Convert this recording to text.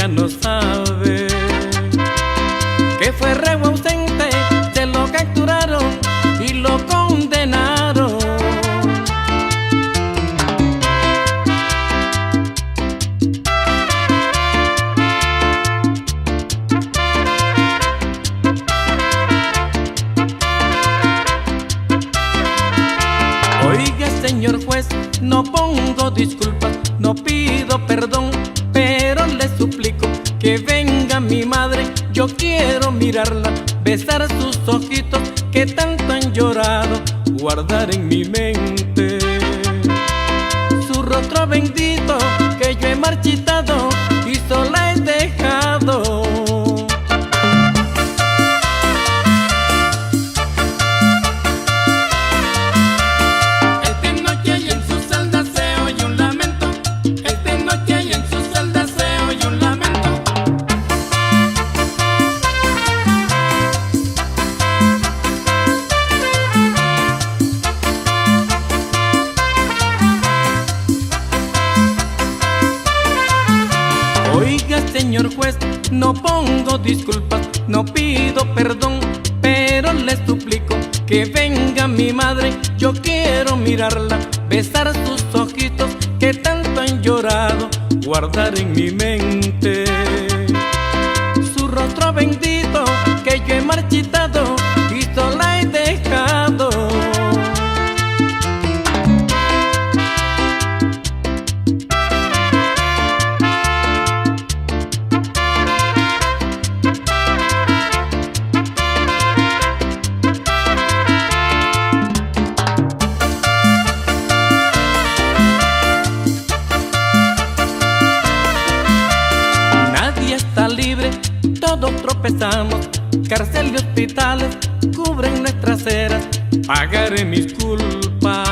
ya no sabe que fue reo ausente, se lo capturaron y lo condenaron. Oiga, señor juez, no pongo disculpas, no pido perdón, pero le suplico que venga mi madre. Yo quiero mirarla, besar sus ojitos que tanto han llorado, guardar en mi mente su rostro bendito que yo he marchitado y sola he dejado. Oiga, señor juez, no pongo disculpas, no pido perdón, pero le suplico que venga mi madre. Yo quiero mirarla, besar sus ojitos que tanto han llorado, guardar en mi mente su rostro bendito que yo he marchitado y sola he dejado. Está libre, todos tropezamos, cárcel y hospitales cubren nuestras eras. Pagaré mis culpas